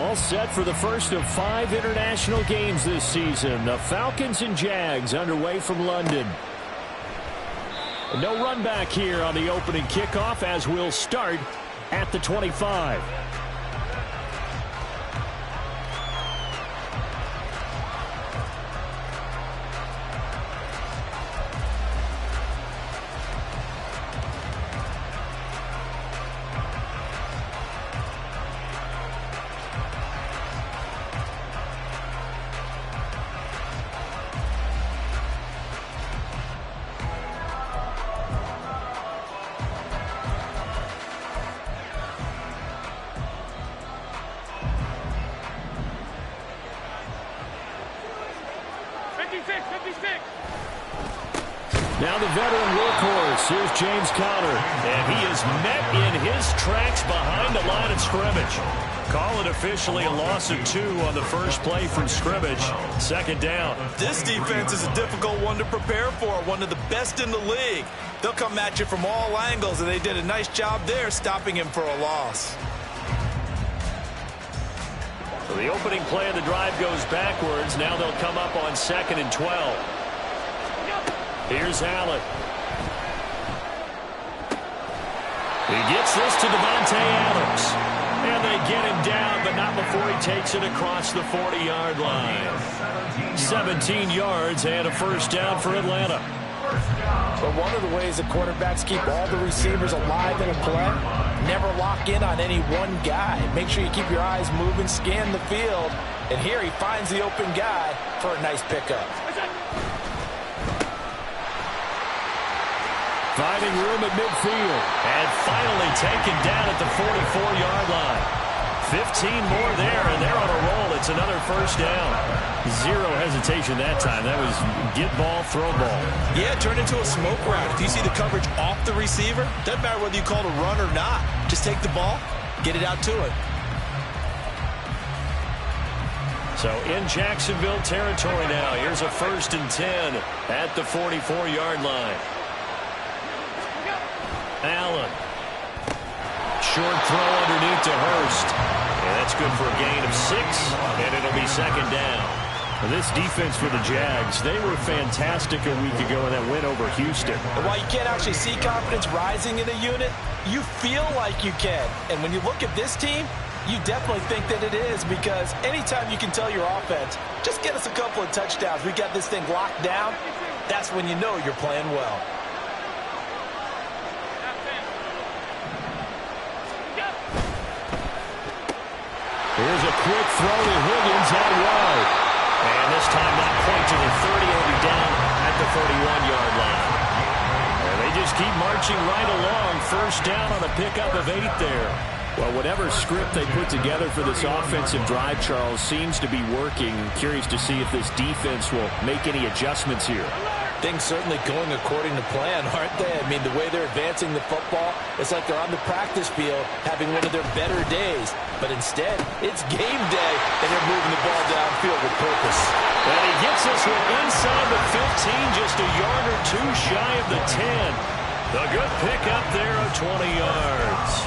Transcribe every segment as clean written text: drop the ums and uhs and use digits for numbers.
All set for the first of 5 international games this season. The Falcons and Jags underway from London. No run back here on the opening kickoff as we'll start at the 25. Now the veteran workhorse, here's James Conner. And he is met in his tracks behind the line of scrimmage. Call it officially a loss of 2 on the first play from scrimmage. Second down. This defense is a difficult one to prepare for, one of the best in the league. They'll come at you from all angles, and they did a nice job there stopping him for a loss. So the opening play of the drive goes backwards. Now they'll come up on 2nd and 12. Here's Allen. He gets this to Devontae Adams. And they get him down, but not before he takes it across the 40-yard line. 17 yards and a first down for Atlanta. But one of the ways the quarterbacks keep all the receivers alive in a play, never lock in on any one guy. Make sure you keep your eyes moving, scan the field. And here he finds the open guy for a nice pickup. Finding room at midfield. And finally taken down at the 44-yard line. 15 more there, and they're on a roll. It's another first down. Zero hesitation that time. That was get ball, throw ball. Yeah, it turned into a smoke route. If you see the coverage off the receiver, doesn't matter whether you call it a run or not. Just take the ball, get it out to it. So in Jacksonville territory now. Here's a 1st and 10 at the 44-yard line. Allen. Short throw underneath to Hurst. And that's good for a gain of 6, and it'll be 2nd down. Well, this defense for the Jags, they were fantastic a week ago in that win over Houston. And while you can't actually see confidence rising in a unit, you feel like you can. And when you look at this team, you definitely think that it is, because anytime you can tell your offense, just get us a couple of touchdowns, we got this thing locked down, that's when you know you're playing well. Here's a quick throw to Higgins out wide. And this time not quite to the 30. It'll be down at the 41-yard line. And they just keep marching right along. First down on a pickup of 8 there. Well, whatever script they put together for this offensive drive, Charles, seems to be working. Curious to see if this defense will make any adjustments here. Things certainly going according to plan, aren't they? I mean, the way they're advancing the football, it's like they're on the practice field having one of their better days. But instead, it's game day, and they're moving the ball downfield with purpose. And he gets this one inside the 15, just a yard or 2 shy of the 10. A good pickup there of 20 yards.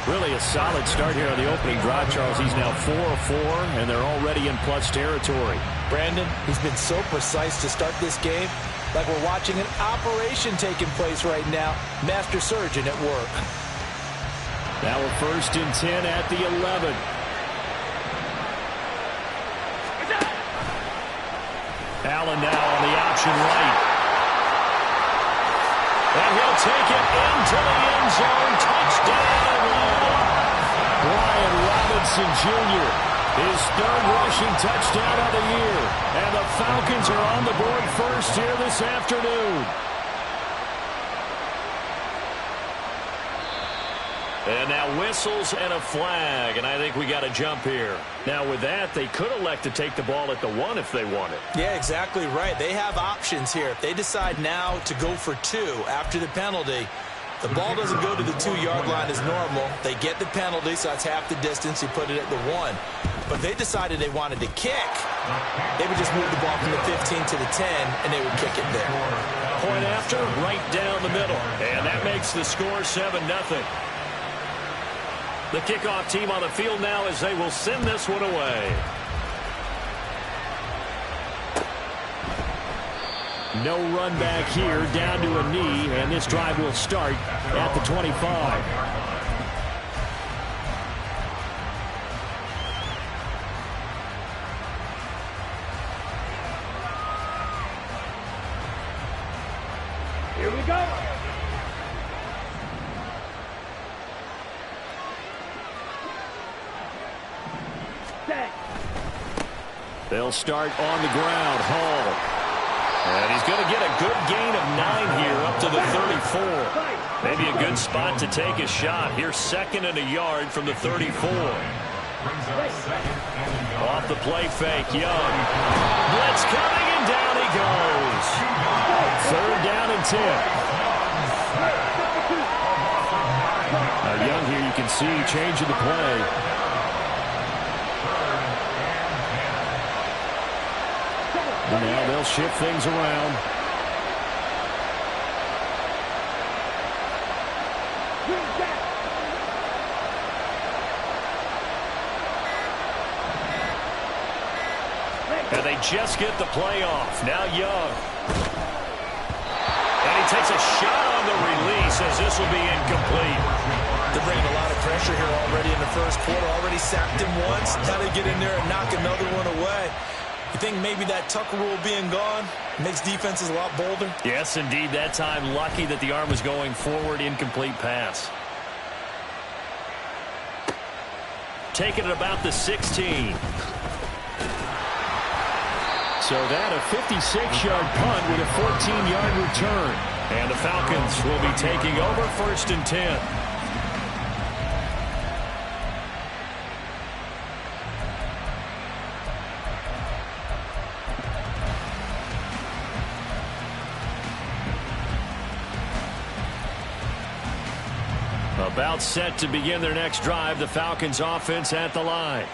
Really a solid start here on the opening drive, Charles. He's now 4 of 4, and they're already in plus territory. Brandon, he's been so precise to start this game, like we're watching an operation taking place right now. Master surgeon at work. Now a 1st and 10 at the 11. Allen now on the option right. And he'll take it into the end zone. Touchdown, Atlanta. Brian Robinson Jr., his 3rd rushing touchdown of the year. And the Falcons are on the board first here this afternoon. And now whistles and a flag, and I think we got a jump here. Now with that, they could elect to take the ball at the 1 if they wanted. Yeah, exactly right. They have options here. If they decide now to go for 2 after the penalty, the ball doesn't go to the 2-yard line as normal. They get the penalty, so that's half the distance. You put it at the 1. But they decided they wanted to kick. They would just move the ball from the 15 to the 10, and they would kick it there. Point after, right down the middle. And that makes the score 7-0. The kickoff team on the field now as they will send this one away. No run back here, down to a knee, and this drive will start at the 25. Here we go. They'll start on the ground. Hall. And he's going to get a good gain of 9 here up to the 34. Maybe a good spot to take a shot. Here's 2nd and a yard from the 34. Off the play fake, Young. Blitz coming, and down he goes. 3rd down and 10. Now Young here, you can see changing the play. And now they'll shift things around. And they just get the play off. Now Young. And he takes a shot on the release as this will be incomplete. They're bringing a lot of pressure here already in the first quarter. Already sacked him once. Now they get in there and knock another one away. You think maybe that Tucker rule being gone makes defenses a lot bolder? Yes, indeed. That time, lucky that the arm was going forward. Incomplete pass. Taking it about the 16. So that a 56-yard punt with a 14-yard return. And the Falcons will be taking over 1st and 10. About set to begin their next drive, the Falcons offense at the line.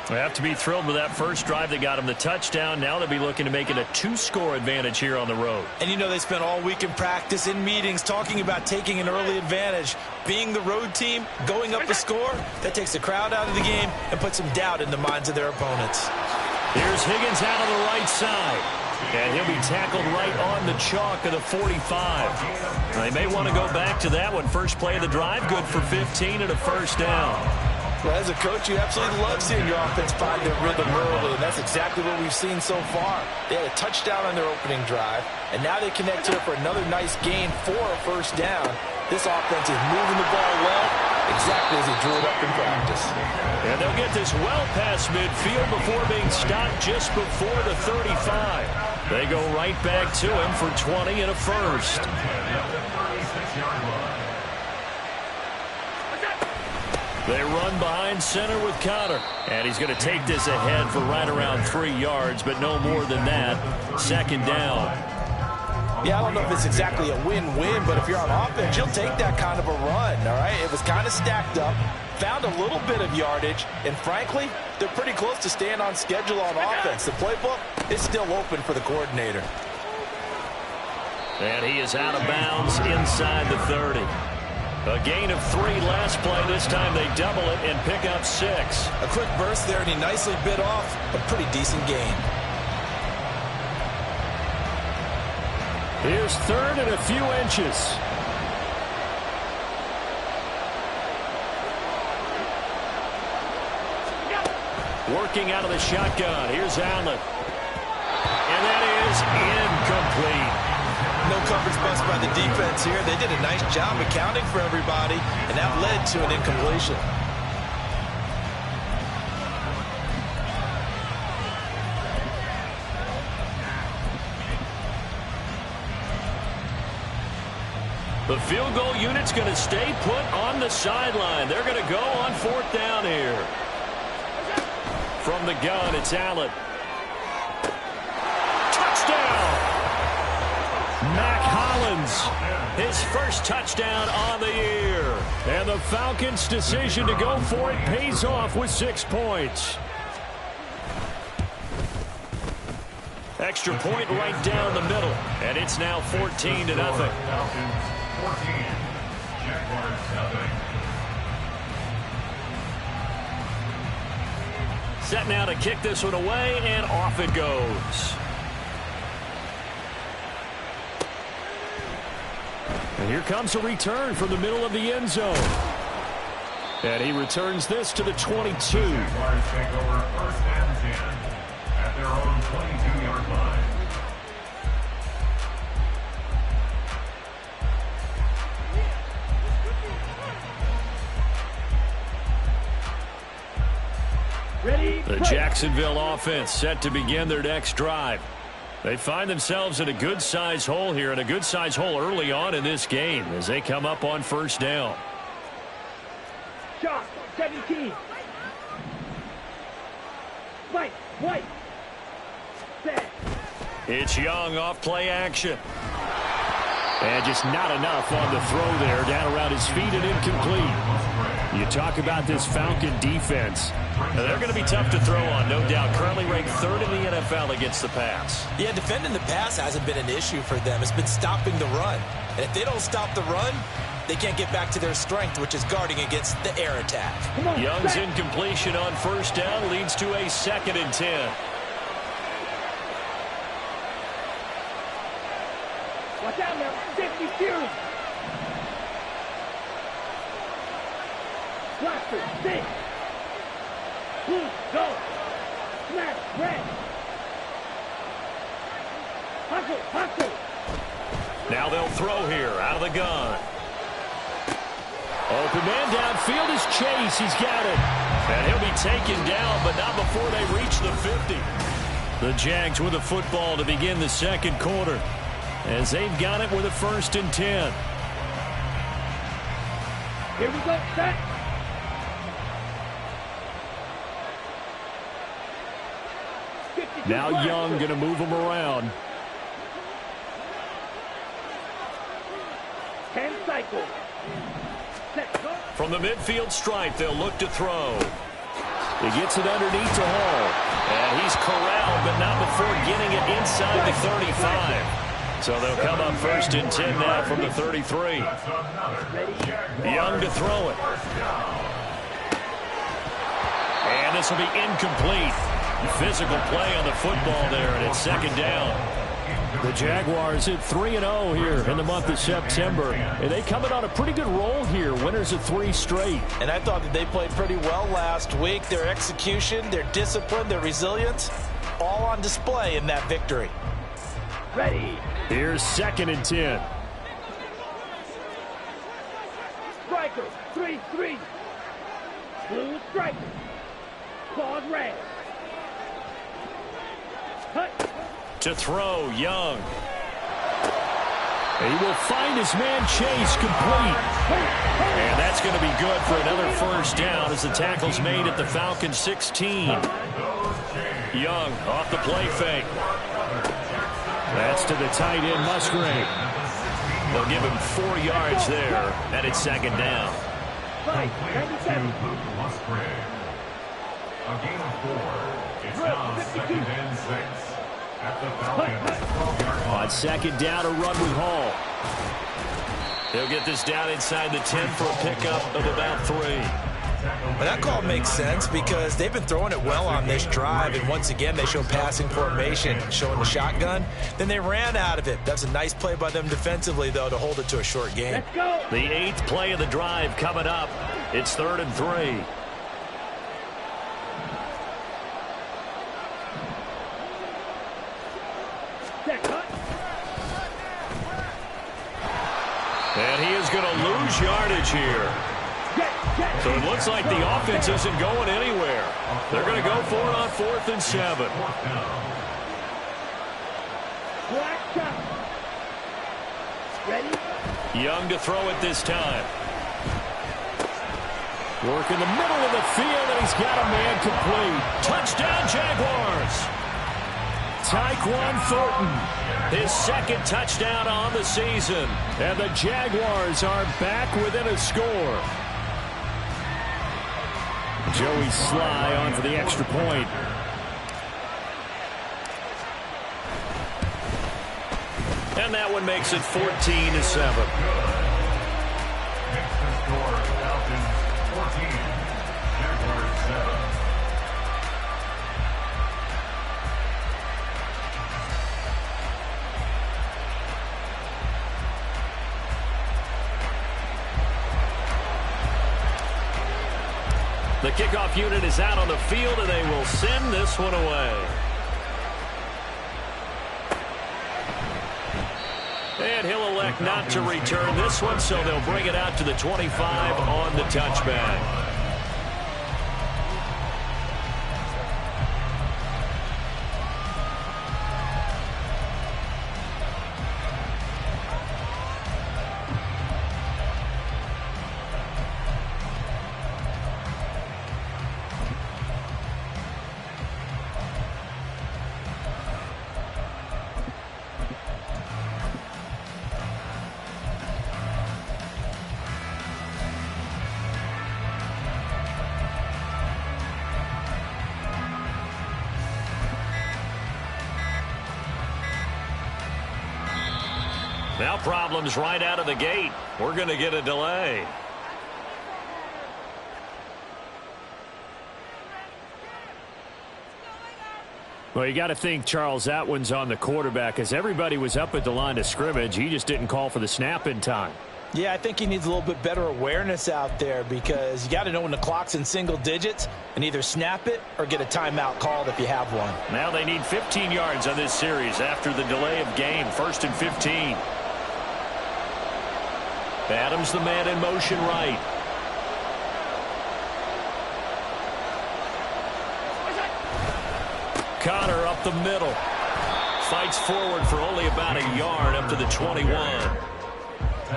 They have to be thrilled with that first drive that got them the touchdown. Now they'll be looking to make it a 2-score advantage here on the road. And you know they spent all week in practice, in meetings, talking about taking an early advantage. Being the road team, going up a score, that takes the crowd out of the game and puts some doubt in the minds of their opponents. Here's Higgins out on the right side. And he'll be tackled right on the chalk of the 45. Now, they may want to go back to that one. First play of the drive, good for 15 and a 1st down. Well, as a coach, you absolutely love seeing your offense find their rhythm early, and that's exactly what we've seen so far. They had a touchdown on their opening drive, and now they connect here for another nice gain for a 1st down. This offense is moving the ball well, exactly as he drew it up in practice. And they'll get this well past midfield before being stopped just before the 35. They go right back to him for 20 and a 1st. They run behind center with Connor. And he's going to take this ahead for right around 3 yards, but no more than that. 2nd down. Yeah, I don't know if it's exactly a win-win, but if you're on offense, you'll take that kind of a run, all right? It was kind of stacked up, found a little bit of yardage, and frankly, they're pretty close to staying on schedule on offense. The playbook is still open for the coordinator. And he is out of bounds inside the 30. A gain of 3 last play. This time they double it and pick up 6. A quick burst there, and he nicely bit off a pretty decent gain. Here's 3rd and a few inches. Working out of the shotgun. Here's Allen. And that is incomplete. No coverage bust by the defense here. They did a nice job accounting for everybody, and that led to an incompletion. The field goal unit's going to stay put on the sideline. They're going to go on 4th down here. From the gun, it's Allen. Touchdown! Mac Hollins, his first touchdown on the year. And the Falcons' decision to go for it pays off with 6 points. Extra point right down the middle. And it's now 14-0. Set now to kick this one away, and off it goes. And here comes a return from the middle of the end zone. And he returns this to the 22. Jaguars take over 1st and 10 at their own 22-yard line. Ready? The Jacksonville offense set to begin their next drive. They find themselves in a good-sized hole here, and a good-sized hole early on in this game as they come up on 1st down. Shot, 17. White, white. Set. It's Young off play action. And just not enough on the throw there, down around his feet and incomplete. You talk about this Falcon defense. Now, they're going to be tough to throw on, no doubt. Currently ranked 3rd in the NFL against the pass. Yeah, defending the pass hasn't been an issue for them. It's been stopping the run. And if they don't stop the run, they can't get back to their strength, which is guarding against the air attack. Young's incompletion on 1st down leads to a 2nd and 10. Watch out now. 52. Blaster, 6. Blue, go. Smash, red. Hustle, hustle. Now they'll throw here out of the gun. Open man downfield is Chase. He's got it. And he'll be taken down, but not before they reach the 50. The Jags with the football to begin the 2nd quarter, as they've got it with a 1st and 10. Here we go, set. Now Young going to move him around. 10 cycles. Set, go. From the midfield stripe, they'll look to throw. He gets it underneath to Hall. And he's corralled, but not before getting it inside the 35. So they'll come up 1st and 10 now from the 33. Young to throw it. And this will be incomplete. Physical play on the football there, and it's 2nd down. The Jaguars at 3-0 here in the month of September. And they coming on a pretty good roll here. Winners of 3 straight. And I thought that they played pretty well last week. Their execution, their discipline, their resilience, all on display in that victory. Ready. Here's 2nd and 10. Striker, 3-3. Blue striker. Claws red. Hut. To throw, Young. He will find his man Chase complete. And that's going to be good for another 1st down as the tackle's made at the Falcons 16. Young off the play fake. That's to the tight end, Musgrave. They'll give him 4 yards there, and it's 2nd down. Musgrave. A gain of 4. It's now 2nd and 6 at the Falcons 12-yard line. On 2nd down, a run with Hall. He'll get this down inside the 10 for a pickup of about 3. Well, that call makes sense because they've been throwing it well on this drive, and once again they show passing formation, showing the shotgun. Then they ran out of it. That's a nice play by them defensively, though, to hold it to a short game. Let's go. The 8th play of the drive coming up. It's 3rd and 3. And he is going to lose yardage here. So it looks like the offense isn't going anywhere. They're going to go for it on 4th and 7. Ready? Young to throw it this time. Work in the middle of the field, and he's got a man complete. Touchdown, Jaguars. Tyquan Thornton. His 2nd touchdown on the season. And the Jaguars are back within a score. Joey Sly on for the extra point. And that one makes it 14-7. Makes the score Falcons 14, Jaguars 7. The kickoff unit is out on the field, and they will send this one away. And he'll elect not to return this one, so they'll bring it out to the 25 on the touchback. Now problems right out of the gate. We're going to get a delay. Well, you got to think, Charles, that one's on the quarterback, as everybody was up at the line of scrimmage. He just didn't call for the snap in time. Yeah, I think he needs a little bit better awareness out there, because you got to know when the clock's in single digits and either snap it or get a timeout called if you have one. Now they need 15 yards on this series after the delay of game. 1st and 15. Adams, the man in motion right. Connor up the middle. Fights forward for only about a yard up to the 21.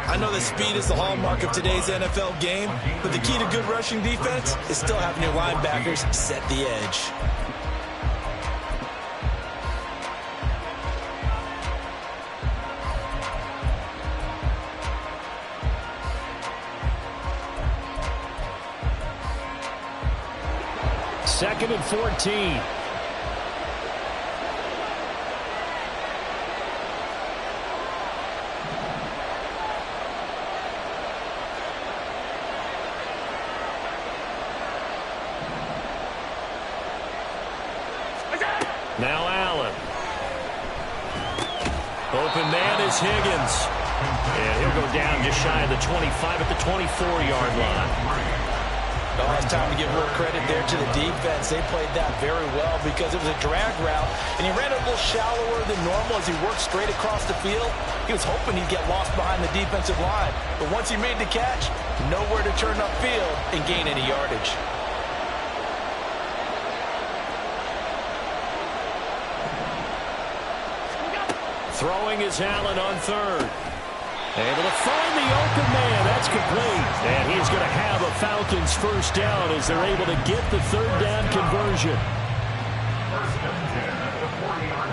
I know that speed is the hallmark of today's NFL game, but the key to good rushing defense is still having your linebackers set the edge. Second and 14. Now Allen. Open man is Higgins. And he'll go down just shy of the 25 at the 24-yard line. Oh, it's time to give more credit there to the defense. They played that very well because it was a drag route, and he ran a little shallower than normal as he worked straight across the field. He was hoping he'd get lost behind the defensive line, but once he made the catch, nowhere to turn upfield and gain any yardage. Throwing is Allen on third. Able to find the open man. That's complete. And he's going to have a Falcons first down as they're able to get the third down conversion. 1st and 10 at the 40-yard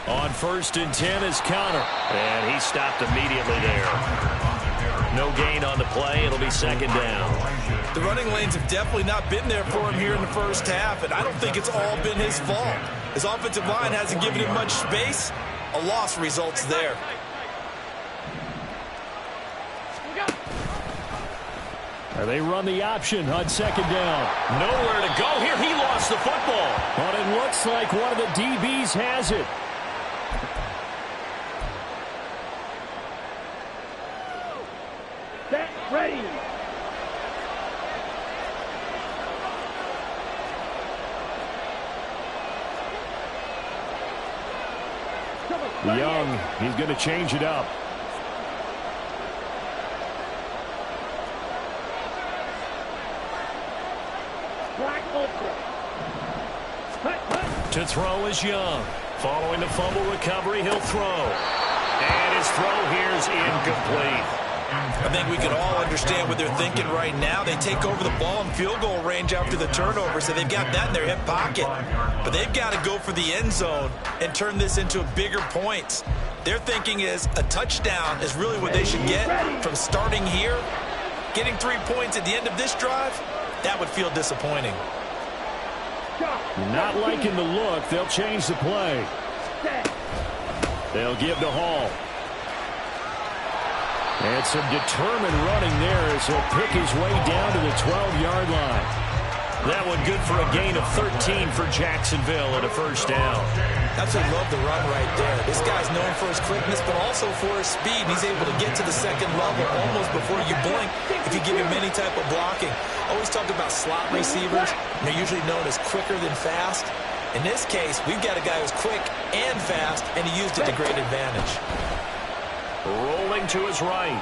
line. On 1st and 10 is Connor. And he stopped immediately there. No gain on the play. It'll be 2nd down. The running lanes have definitely not been there for him here in the first half, and I don't think it's all been his fault. His offensive line hasn't given him much space. A loss results there. They run the option on 2nd down. Nowhere to go here. He lost the football. But it looks like one of the DBs has it. Set, ready. Young, he's going to change it up. To throw is Young. Following the fumble recovery, he'll throw. And his throw here is incomplete. I think we can all understand what they're thinking right now. They take over the ball in field goal range after the turnover, so they've got that in their hip pocket. But they've got to go for the end zone and turn this into bigger points. Their thinking is a touchdown is really what they should get from starting here. Getting 3 points at the end of this drive, that would feel disappointing. Not liking the look. They'll change the play. They'll give to Hall. And some determined running there as he'll pick his way down to the 12-yard line. That one good for a gain of 13 for Jacksonville and a first down. Absolutely love the run right there. This guy's known for his quickness, but also for his speed. He's able to get to the second level almost before you blink if you give him any type of blocking. Always talk about slot receivers. They're usually known as quicker than fast. In this case, we've got a guy who's quick and fast, and he used it to great advantage. Rolling to his right.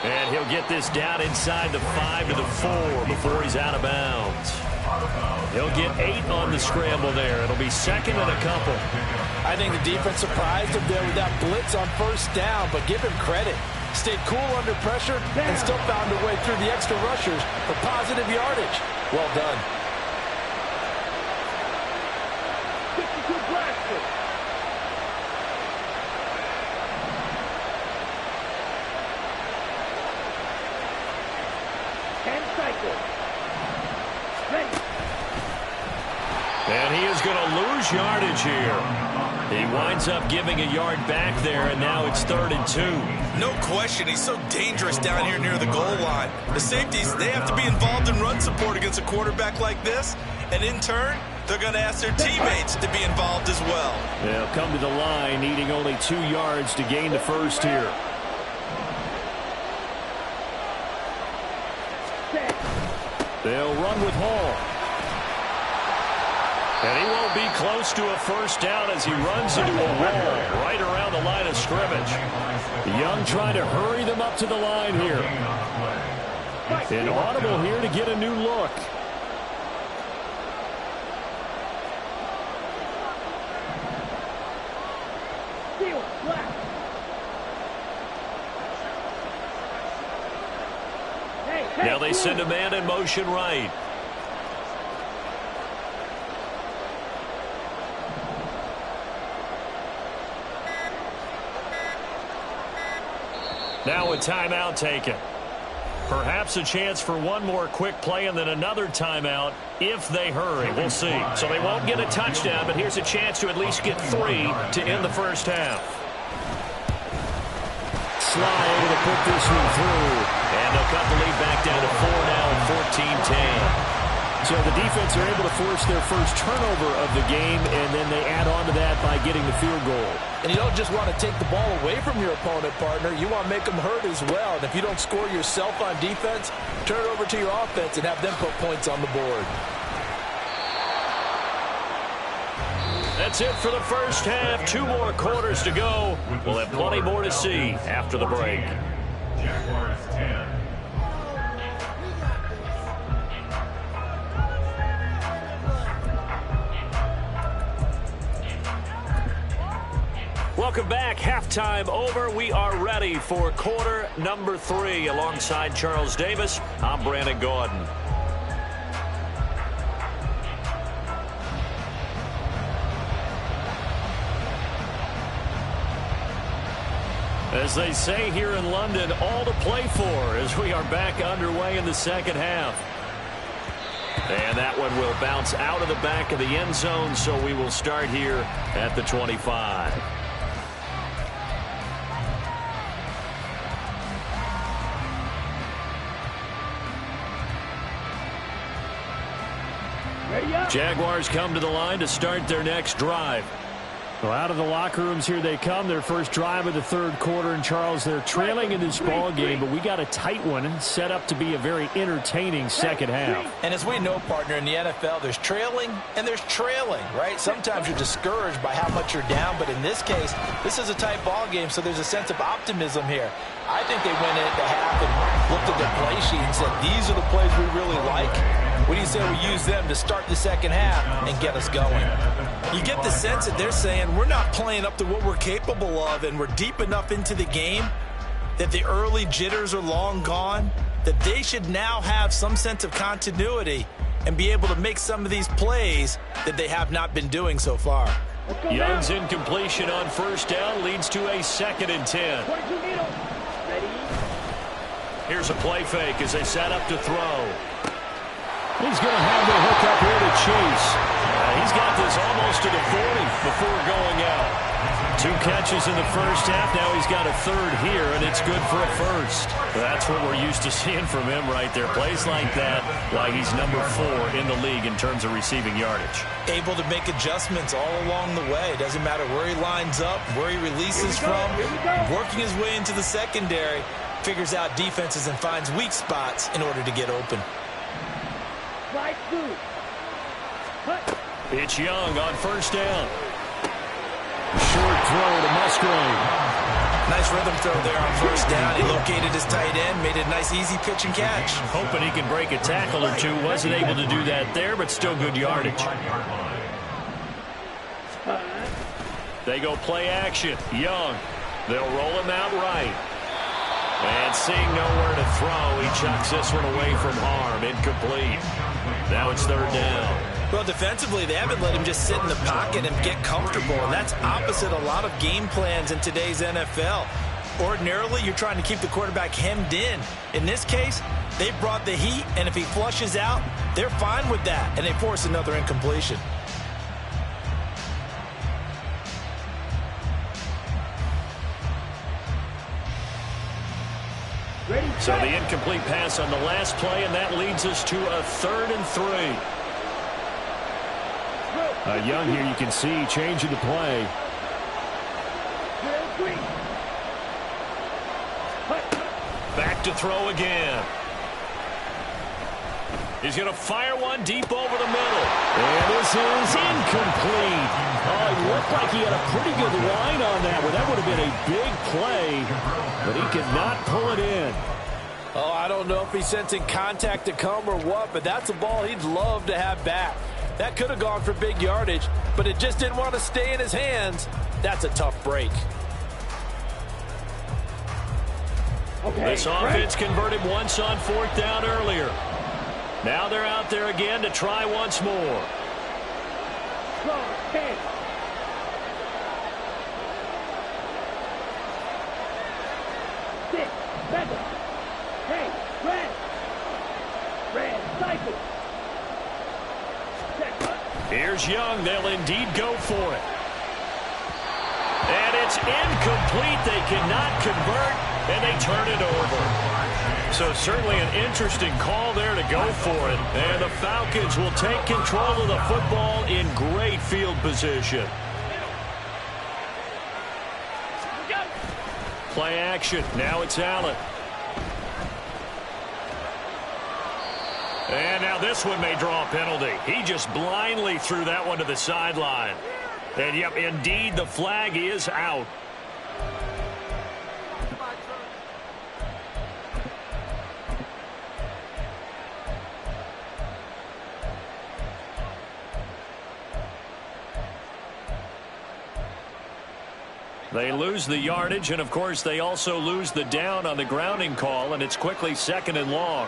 And he'll get this down inside the 5 to the 4 before he's out of bounds. He'll get 8 on the scramble there. It'll be second and a couple. I think the defense surprised him there with that blitz on first down, but give him credit. Stayed cool under pressure and still found a way through the extra rushers for positive yardage. Well done. 52 blaster. Ready. And he is going to lose yardage here. He winds up giving a yard back there, and now it's 3rd and 2. No question, he's so dangerous down here near the goal line. The safeties, they have to be involved in run support against a quarterback like this, and in turn, they're going to ask their teammates to be involved as well. They'll come to the line, needing only 2 yards to gain the first here. They'll run with Hall. And he won't be close to a first down as he runs into a wall right around the line of scrimmage. Young trying to hurry them up to the line here. Inaudible here to get a new look. Now they send a man in motion right. Now a timeout taken. Perhaps a chance for one more quick play and then another timeout if they hurry. We'll see. So they won't get a touchdown, but here's a chance to at least get 3 to end the first half. Sly able to put this one through. And they'll cut the lead back down to 4 now at 14-10. So the defense are able to force their first turnover of the game, and then they add on to that by getting the field goal. And you don't just want to take the ball away from your opponent, partner. You want to make them hurt as well. And if you don't score yourself on defense, turn it over to your offense and have them put points on the board. That's it for the first half. 2 more quarters to go. We'll have plenty more to see after the break. Jaguars 10. Welcome back. Halftime over. We are ready for quarter number 3. Alongside Charles Davis, I'm Brandon Gordon. As they say here in London, all to play for as we are back underway in the second half. And that one will bounce out of the back of the end zone, so we will start here at the 25. Jaguars come to the line to start their next drive. Well, out of the locker rooms here they come. Their first drive of the 3rd quarter. And, Charles, they're trailing in this ball game, but we got a tight one set up to be a very entertaining second half. And as we know, partner, in the NFL, there's trailing and there's trailing, right? Sometimes you're discouraged by how much you're down, but in this case, this is a tight ball game, so there's a sense of optimism here. I think they went into half and looked at their play sheet and said, these are the plays we really like. What do you say we use them to start the second half and get us going? You get the sense that they're saying we're not playing up to what we're capable of, and we're deep enough into the game that the early jitters are long gone, that they should now have some sense of continuity and be able to make some of these plays that they have not been doing so far. Young's incompletion on first down leads to a 2nd and 10. Here's a play fake as they set up to throw. He's going to have the hook up here to Chase. He's got this almost to the 40 before going out. 2 catches in the first half. Now he's got a third here, and it's good for a first. That's what we're used to seeing from him right there. Plays like that, why he's number 4 in the league in terms of receiving yardage. Able to make adjustments all along the way. Doesn't matter where he lines up, where he releases from. Working his way into the secondary, figures out defenses and finds weak spots in order to get open. It's Young on first down. Short throw to Musgrave. Nice rhythm throw there on first down. He located his tight end, made it a nice easy pitch and catch. Hoping he can break a tackle or two. Wasn't able to do that there, but still good yardage. They go play action. Young. They'll roll him out right. And seeing nowhere to throw, he chucks this one away from harm. Incomplete. Now it's third down. Well, defensively, they haven't let him just sit in the pocket and get comfortable, and that's opposite a lot of game plans in today's NFL. Ordinarily, you're trying to keep the quarterback hemmed in. In this case, they brought the heat, and if he flushes out, they're fine with that, and they force another incompletion. So the incomplete pass on the last play, and that leads us to a 3rd and 3. Young here, you can see changing the play. Back to throw again. He's going to fire one deep over the middle. And this is incomplete. Oh, it looked like he had a pretty good line on that one. That would have been a big play, but he could not pull it in. Oh, I don't know if he's sensing contact to come or what, but that's a ball he'd love to have back. That could have gone for big yardage, but it just didn't want to stay in his hands. That's a tough break. This offense converted once on 4th down earlier. Now they're out there again to try once more. Here's Young. They'll indeed go for it. And it's incomplete. They cannot convert, and they turn it over. So certainly an interesting call there to go for it. And the Falcons will take control of the football in great field position. Play action. Now it's Allen. And now this one may draw a penalty. He just blindly threw that one to the sideline. And, yep, indeed, the flag is out. They lose the yardage, and, of course, they also lose the down on the grounding call, and it's quickly 2nd and long.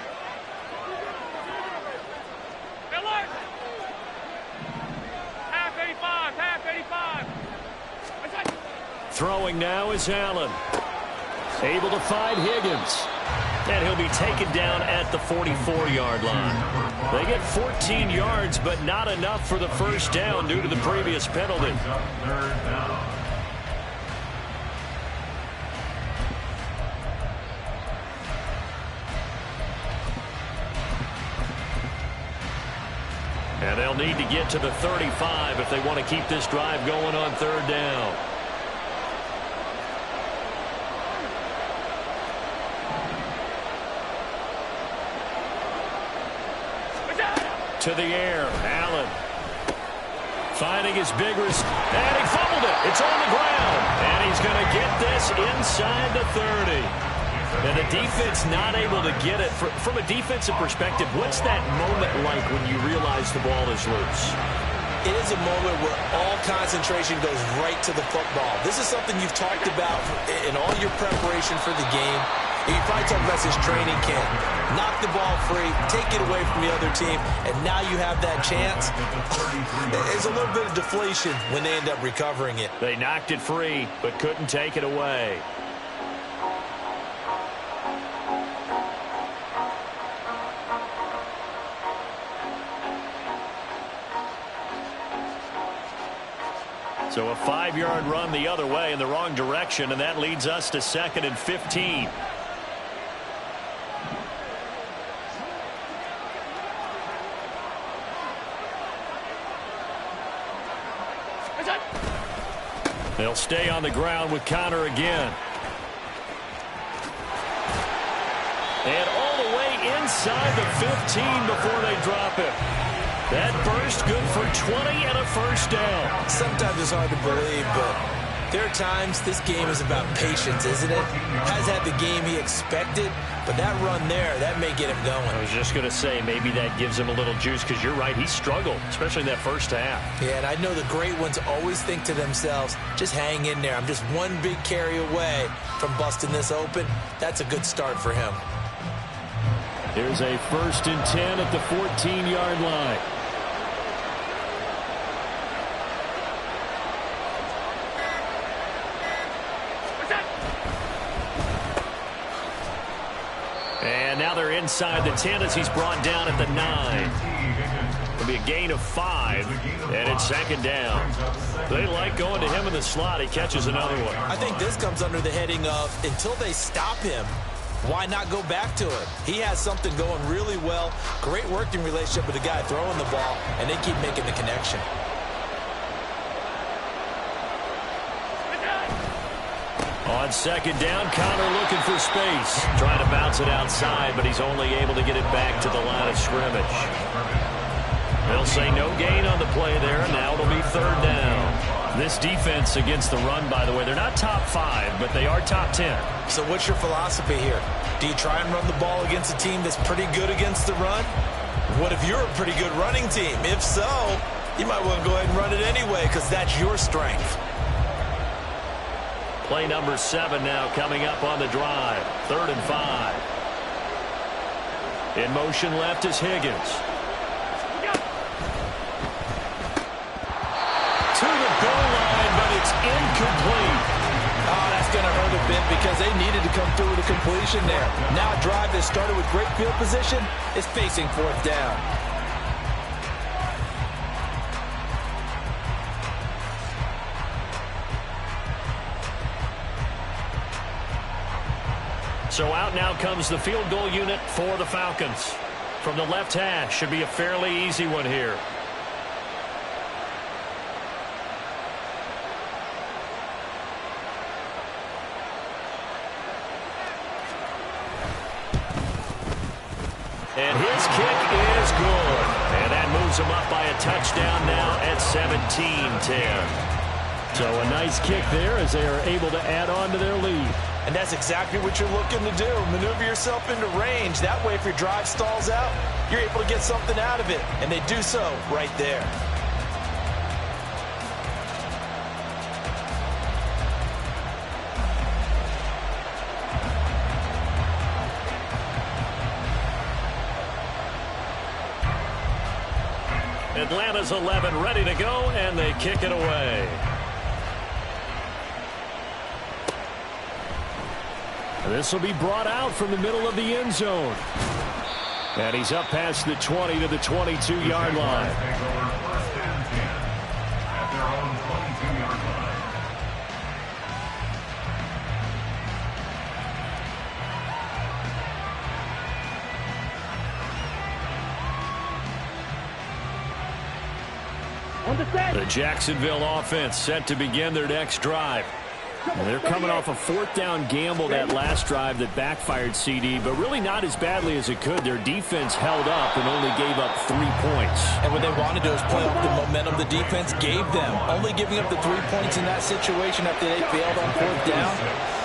Throwing now is Allen. Able to find Higgins. And he'll be taken down at the 44-yard line. They get 14 yards, but not enough for the first down due to the previous penalty. And they'll need to get to the 35 if they want to keep this drive going on 3rd down. To the air, Allen. Finding his big and he fumbled it. It's on the ground. And he's going to get this inside the 30. And the defense not able to get it. From a defensive perspective, what's that moment like when you realize the ball is loose? It is a moment where all concentration goes right to the football. This is something you've talked about in all your preparation for the game. You probably talk about this training camp. Knock the ball free, take it away from the other team, and now you have that chance. There's a little bit of deflation when they end up recovering it. They knocked it free, but couldn't take it away. So a 5-yard run the other way in the wrong direction, and that leads us to 2nd and 15. They'll stay on the ground with Connor again. And all the way inside the 15 before they drop him. That burst good for 20 and a first down. Sometimes it's hard to believe, but there are times this game is about patience, isn't it? Has had the game he expected, but that run there, that may get him going. I was just going to say, maybe that gives him a little juice, because you're right, he struggled, especially in that first half. Yeah, and I know the great ones always think to themselves, just hang in there. I'm just one big carry away from busting this open. That's a good start for him. Here's a 1st and 10 at the 14-yard line. And now they're inside the 10 as he's brought down at the 9. It'll be a gain of 5, and it's 2nd down. They like going to him in the slot. He catches another one. I think this comes under the heading of, until they stop him, why not go back to it? He has something going really well. Great working relationship with the guy throwing the ball, and they keep making the connection. On 2nd down, Connor looking for space. Trying to bounce it outside, but he's only able to get it back to the line of scrimmage. They'll say no gain on the play there. Now it'll be 3rd down. This defense against the run, by the way, they're not top 5, but they are top 10. So what's your philosophy here? Do you try and run the ball against a team that's pretty good against the run? What if you're a pretty good running team? If so, you might want to go ahead and run it anyway, because that's your strength. Play number 7 now coming up on the drive. 3rd and 5. In motion left is Higgins. To the goal line, but it's incomplete. Oh, that's going to hurt a bit because they needed to come through with a completion there. Now a drive that started with great field position is facing 4th down. So out now comes the field goal unit for the Falcons. From the left hash, should be a fairly easy one here. And his kick is good. And that moves him up by a touchdown now at 17-10. So a nice kick there as they are able to add on to their lead. And that's exactly what you're looking to do. Maneuver yourself into range. That way, if your drive stalls out, you're able to get something out of it. And they do so right there. Atlanta's 11 ready to go, and they kick it away. This will be brought out from the middle of the end zone. And he's up past the 20 to the 22-yard line. The Jacksonville offense set to begin their next drive. They're coming off a 4th down gamble that last drive that backfired, CD, but really not as badly as it could. Their defense held up and only gave up 3 points. And what they wanted to do is play off the momentum the defense gave them. Only giving up the 3 points in that situation after they failed on 4th down.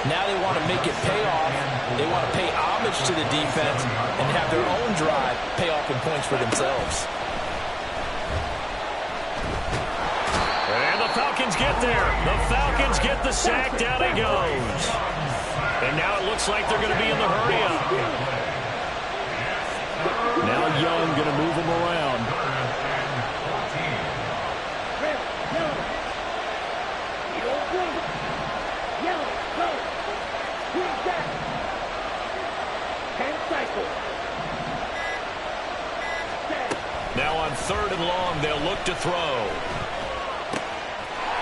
Now they want to make it pay off. They want to pay homage to the defense and have their own drive pay off in points for themselves. Falcons get there. The Falcons get the sack. Down he goes. And now it looks like they're going to be in the hurry-up. Now Young going to move them around. Now on 3rd and long, they'll look to throw.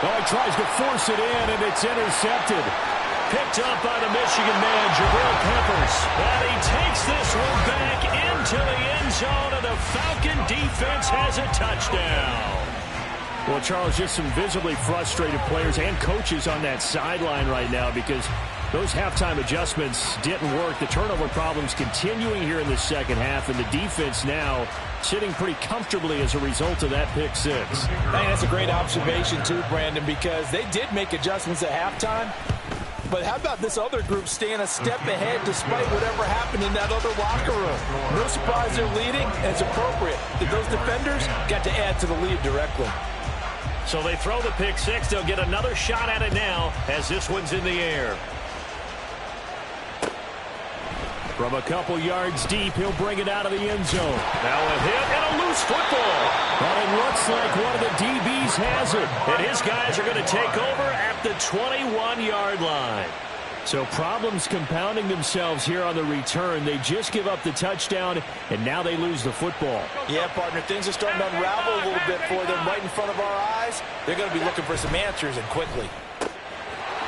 Oh, he tries to force it in, and it's intercepted. Picked up by the Michigan man, Jabril Peppers. And he takes this one back into the end zone, and the Falcon defense has a touchdown. Well, Charles, just some visibly frustrated players and coaches on that sideline right now because those halftime adjustments didn't work. The turnover problems continuing here in the second half, and the defense now sitting pretty comfortably as a result of that pick six. I think that's a great observation too, Brandon, because they did make adjustments at halftime. But how about this other group staying a step ahead despite whatever happened in that other locker room? No surprise they're leading, and it's appropriate that those defenders got to add to the lead directly. So they throw the pick six. They'll get another shot at it now as this one's in the air. From a couple yards deep, he'll bring it out of the end zone. Now a hit and a loose football. But it looks like one of the DBs has it. And his guys are going to take over at the 21-yard line. So problems compounding themselves here on the return. They just give up the touchdown, and now they lose the football. Yeah, partner, things are starting to unravel a little bit for them right in front of our eyes. They're going to be looking for some answers, and quickly.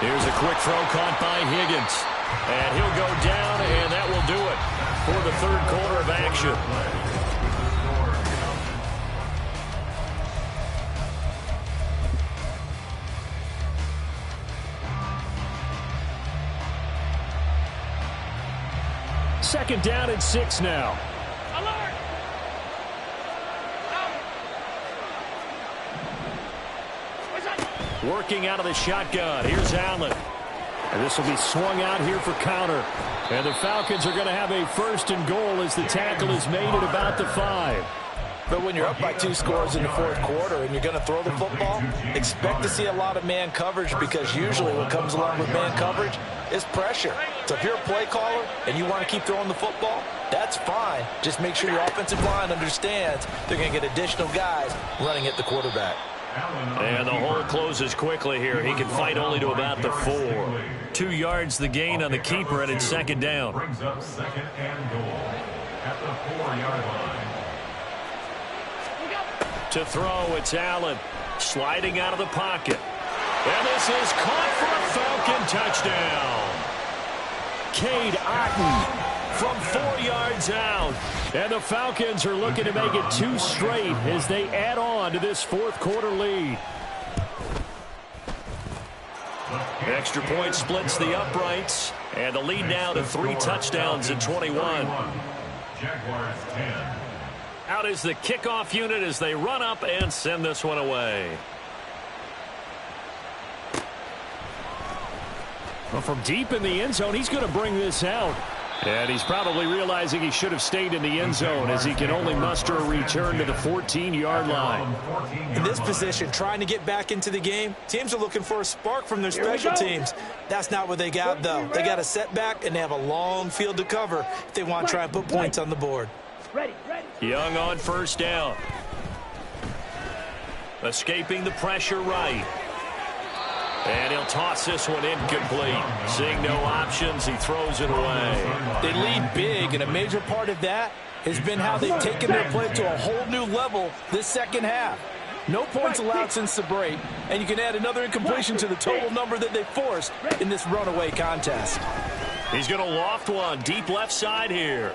Here's a quick throw caught by Higgins. And he'll go down, and that will do it for the third quarter of action. Second down and 6 now. Alert! Working out of the shotgun. Here's Allen. And this will be swung out here for counter. And the Falcons are going to have a first and goal as the tackle is made at about the 5. But when you're up by 2 scores in the fourth quarter and you're going to throw the football, expect to see a lot of man coverage because usually what comes along with man coverage is pressure. So if you're a play caller and you want to keep throwing the football, that's fine. Just make sure your offensive line understands they're going to get additional guys running at the quarterback. And the hole closes quickly here. He can fight only to about the 4. 2 yards the gain on the keeper, and it's second down. Brings up second and goal at the 4-yard line. To throw, it's Allen sliding out of the pocket. And this is caught for a Falcon touchdown. Cade Otton from 4 yards out. And the Falcons are looking to make it 2 straight as they add on to this fourth quarter lead. Extra point splits the uprights. And the lead now to 3 touchdowns in 21. Jaguars 10. Out is the kickoff unit as they run up and send this one away. Well, from deep in the end zone, he's going to bring this out. And he's probably realizing he should have stayed in the end zone as he can only muster a return to the 14-yard line. In this position, trying to get back into the game, teams are looking for a spark from their special teams. That's not what they got, though. They got a setback, and they have a long field to cover if they want to try and put points on the board. Young on first down. Escaping the pressure right. And he'll toss this one incomplete. Seeing no options, he throws it away. They lead big, and a major part of that has been how they've taken their play to a whole new level this second half. No points allowed since the break, and you can add another incompletion to the total number that they forced in this runaway contest. He's going to loft one deep left side here.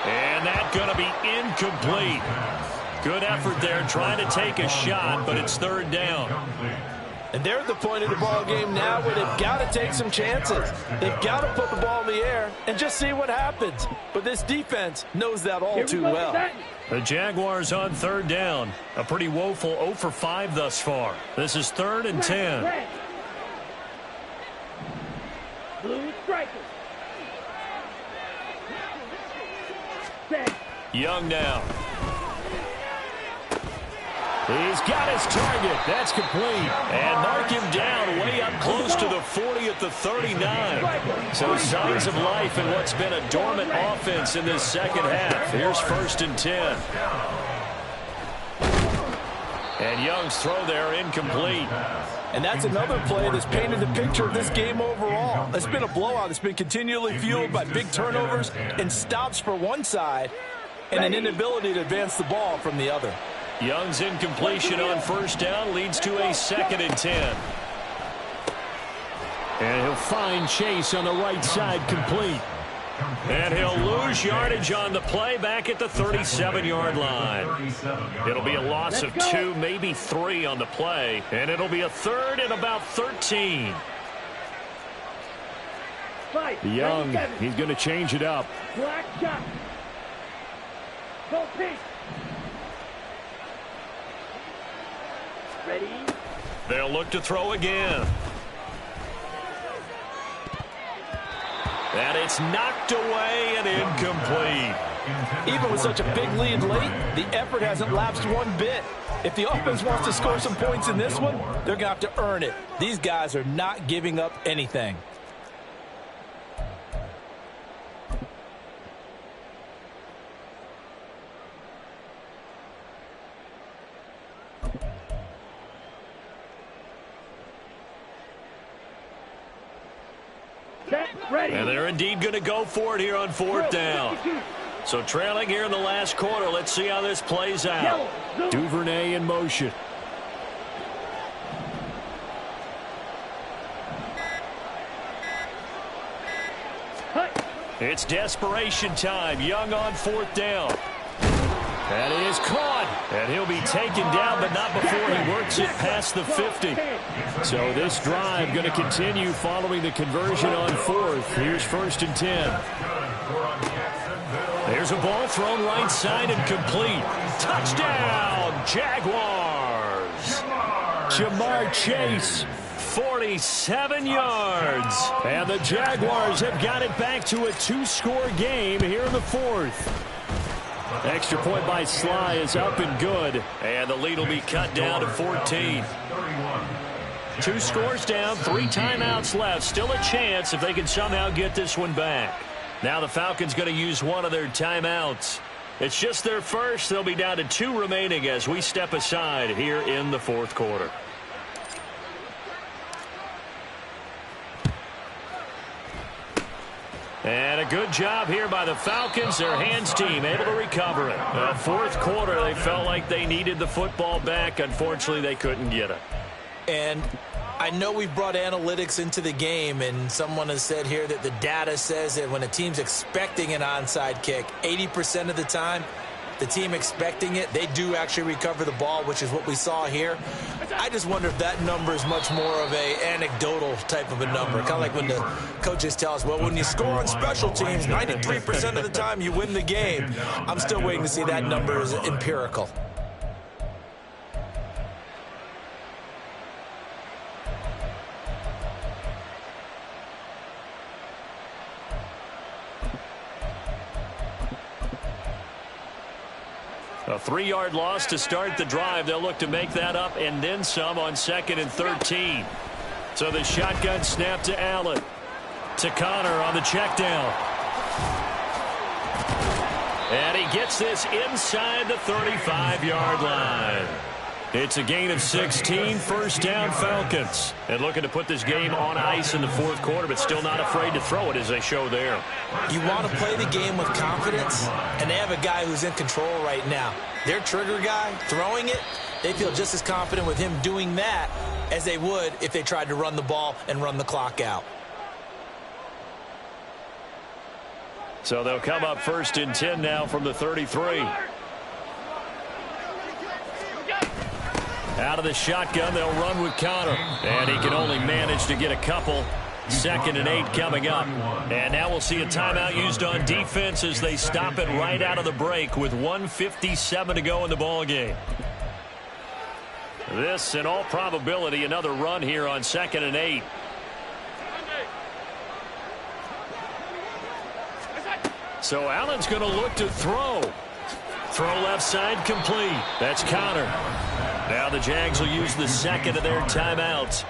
And that's going to be incomplete. Good effort there trying to take a shot, but it's third down. And they're at the point of the ball game now where they've got to take some chances. They've got to put the ball in the air and just see what happens. But this defense knows that all too well. The Jaguars on third down. A pretty woeful 0 for 5 thus far. This is 3rd and 10. Blue strikers. Young now. He's got his target. That's complete. And mark him down way up close to the 40 at the 39. So signs of life in what's been a dormant offense in this second half. Here's 1st and 10. And Young's throw there incomplete. And that's another play that's painted the picture of this game overall. It's been a blowout. It's been continually fueled by big turnovers and stops for one side and an inability to advance the ball from the other. Young's incompletion on first down leads to a 2nd and 10. And he'll find Chase on the right side, complete. And he'll lose yardage on the play back at the 37-yard line. It'll be a loss of 2, maybe 3 on the play. And it'll be a 3rd and about 13. Young, he's going to change it up. Black shot. Go pink. Ready? They'll look to throw again. And it's knocked away and incomplete. Even with such a big lead late, the effort hasn't lapsed one bit. If the offense wants to score some points in this one, they're going to have to earn it. These guys are not giving up anything. And they're indeed going to go for it here on 4th down. So trailing here in the last quarter. Let's see how this plays out. Duvernay in motion. It's desperation time. Young on 4th down. That is caught. And he'll be taken down, but not before he works it past the 50. So this drive going to continue following the conversion on 4th. Here's 1st and 10. There's a ball thrown right side and complete. Touchdown, Jaguars. Jamar Chase. 47 yards. And the Jaguars have got it back to a 2-score game here in the 4th. Extra point by Sly is up and good. And the lead will be cut down to 14. 2 scores down, 3 timeouts left. Still a chance if they can somehow get this one back. Now the Falcons going to use one of their timeouts. It's just their first. They'll be down to 2 remaining as we step aside here in the 4th quarter. And a good job here by the Falcons. Their hands team able to recover it. 4th quarter, they felt like they needed the football back. Unfortunately, they couldn't get it. And I know we've brought analytics into the game, and someone has said here that the data says that when a team's expecting an onside kick, 80% of the time, the team expecting it, they do actually recover the ball, which is what we saw here. I just wonder if that number is much more of a anecdotal type of a number. Kind of like when the coaches tell us, well, when you score on special teams, 93% of the time you win the game. I'm still waiting to see that number is empirical. A 3-yard loss to start the drive. They'll look to make that up and then some on 2nd and 13. So the shotgun snap to Allen. To Connor on the check down. And he gets this inside the 35-yard line. It's a gain of 16, 1st down Falcons. And looking to put this game on ice in the 4th quarter, but still not afraid to throw it as they show there. You want to play the game with confidence, and they have a guy who's in control right now. Their trigger guy, throwing it, they feel just as confident with him doing that as they would if they tried to run the ball and run the clock out. So they'll come up 1st and 10 now from the 33. Out of the shotgun, they'll run with Connor. And he can only manage to get a couple. 2nd and 8 coming up. And now we'll see a timeout used on defense as they stop it right out of the break with 1:57 to go in the ballgame. This, in all probability, another run here on 2nd and 8. So Allen's going to look to throw. Throw left side complete. That's Connor. Now the Jags will use the 2nd of their timeouts.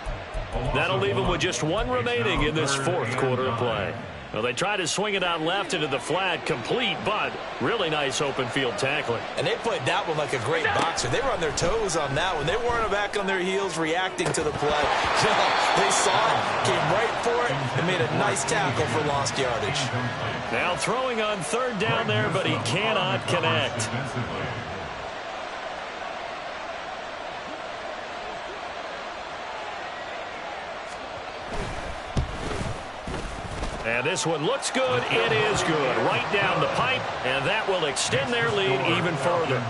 That'll leave them with just 1 remaining in this 4th quarter of play. Well, they try to swing it out left into the flat, complete, but really nice open field tackling. And they played that one like a great boxer. They were on their toes on that one. They weren't back on their heels reacting to the play. They saw it, came right for it, and made a nice tackle for lost yardage. Now throwing on 3rd down there, but he cannot connect. And this one looks good. It is good. Right down the pipe, and that will extend their lead even further.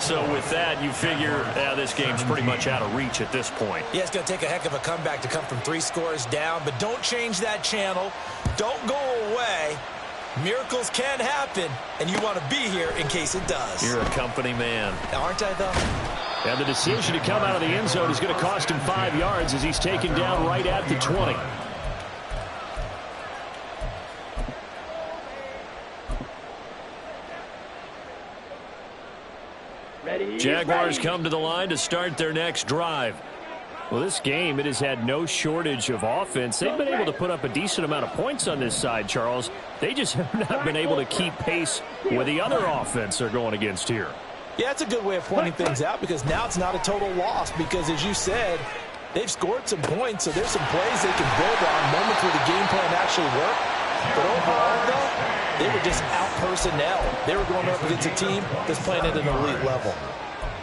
So with that, you figure this game's pretty much out of reach at this point. Yeah, it's going to take a heck of a comeback to come from 3 scores down, but don't change that channel. Don't go away. Miracles can happen, and you want to be here in case it does. You're a company man. Aren't I, though? And the decision to come out of the end zone is going to cost him 5 yards as he's taken down right at the 20. Jaguars come to the line to start their next drive. Well, this game, it has had no shortage of offense. They've been able to put up a decent amount of points on this side, Charles. They just have not been able to keep pace with the other offense they're going against here. Yeah, that's a good way of pointing things out because now it's not a total loss because, as you said, they've scored some points, so there's some plays they can build on, moments where the game plan actually worked. But overall, though, they were just out-personnel. They were going up against a team that's playing at an elite level.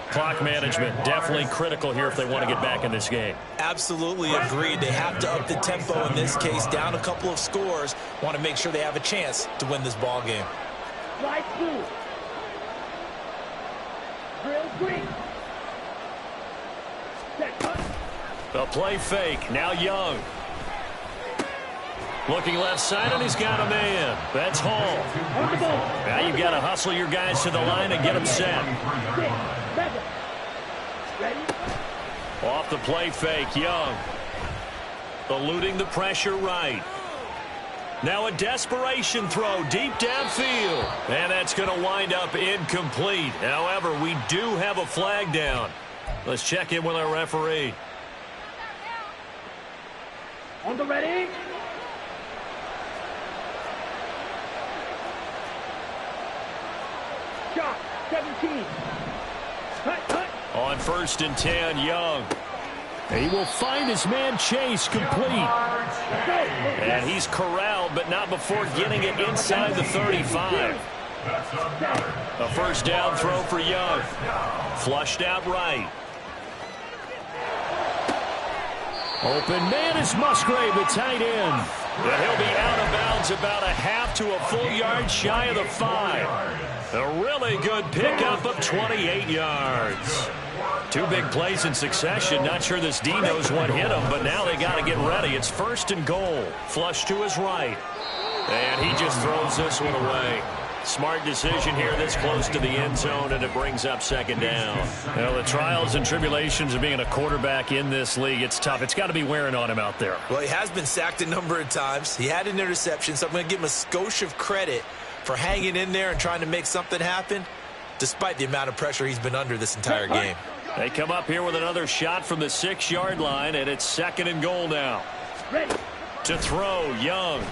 Clock management definitely critical here if they want to get back in this game. Absolutely agreed. They have to up the tempo in this case, down a couple of scores. Want to make sure they have a chance to win this ball game. Slide two. Drill green. Set cut. The play fake. Now Young. Looking left side, and he's got a man. That's Hall. On the ball. Now you've got to hustle your guys to the line and get them set. 6, 7. Ready? Off the play fake, Young. Eluding the pressure right. Now a desperation throw deep downfield. And that's going to wind up incomplete. However, we do have a flag down. Let's check in with our referee. On the ready? Shot, 17. Cut. On 1st and 10, Young. He will find his man Chase complete. And he's corralled, but not before getting it inside the 35. A first down throw for Young. Flushed out right. Open man is Musgrave, the tight end. And he'll be out of bounds about a half to a full yard shy of the 5. A really good pickup of 28 yards. 2 big plays in succession. Not sure this D knows what hit him, but now they got to get ready. It's 1st and goal. Flush to his right. And he just throws this one away. Smart decision here this close to the end zone, and it brings up 2nd down. Well, the trials and tribulations of being a quarterback in this league, it's tough. It's got to be wearing on him out there. Well, he has been sacked a number of times. He had an interception, so I'm going to give him a skosh of credit for hanging in there and trying to make something happen, despite the amount of pressure he's been under this entire game. They come up here with another shot from the 6-yard line, and it's 2nd and goal now. Ready. To throw, Young.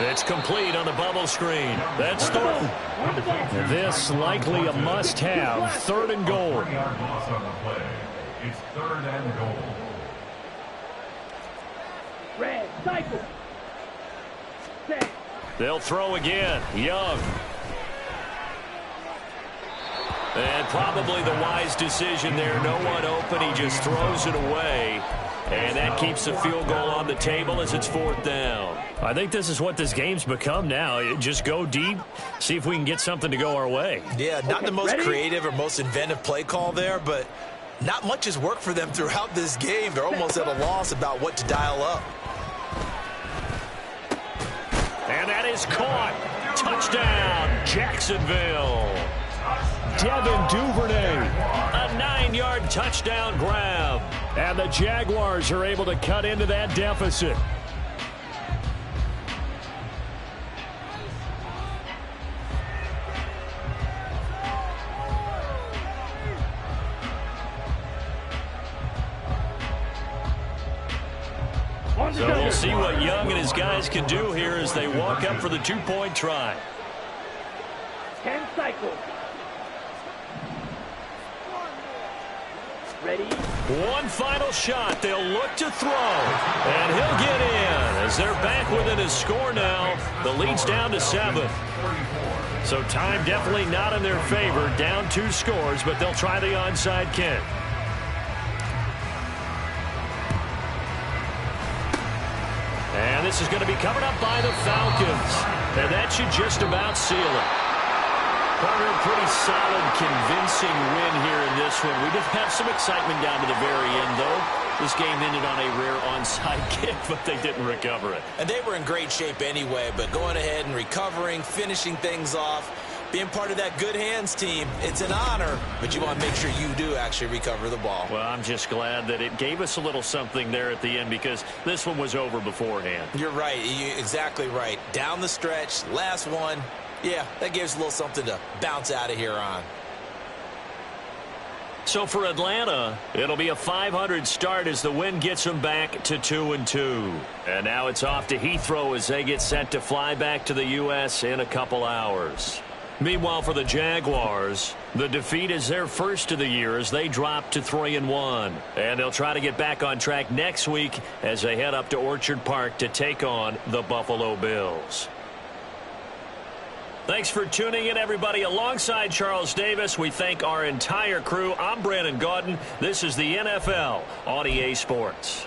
It's complete on the bubble screen. That's Thornton. This likely a must-have. 3rd and goal. It's 3rd and goal. Red, cycle. Set. They'll throw again. Young. And probably the wise decision there. No one open. He just throws it away. And that keeps the field goal on the table as it's 4th down. I think this is what this game's become now. Just go deep, see if we can get something to go our way. Yeah, not the most creative or most inventive play call there, but not much has worked for them throughout this game. They're almost at a loss about what to dial up. And that is caught. Touchdown, Jacksonville. Devin Duvernay, a 9-yard touchdown grab. And the Jaguars are able to cut into that deficit. So we'll see what Young and his guys can do here as they walk up for the 2-point try. 10 cycles. Ready? One final shot. They'll look to throw. And he'll get in as they're back within a score now. The lead's down to 7. So time definitely not in their favor. Down 2 scores, but they'll try the onside kick. And this is going to be covered up by the Falcons. And that should just about seal it. Partner, pretty solid, convincing win here in this one. We did have some excitement down to the very end, though. This game ended on a rare onside kick, but they didn't recover it. And they were in great shape anyway, but going ahead and recovering, finishing things off, being part of that good hands team, it's an honor, but you want to make sure you do actually recover the ball. Well, I'm just glad that it gave us a little something there at the end because this one was over beforehand. You're right. You're exactly right. Down the stretch, last one. Yeah, that gives a little something to bounce out of here on. So for Atlanta, it'll be a .500 start as the win gets them back to 2-2. And now it's off to Heathrow as they get set to fly back to the U.S. in a couple hours. Meanwhile, for the Jaguars, the defeat is their first of the year as they drop to 3-1. And they'll try to get back on track next week as they head up to Orchard Park to take on the Buffalo Bills. Thanks for tuning in, everybody. Alongside Charles Davis, we thank our entire crew. I'm Brandon Gaudin. This is the NFL on EA Sports.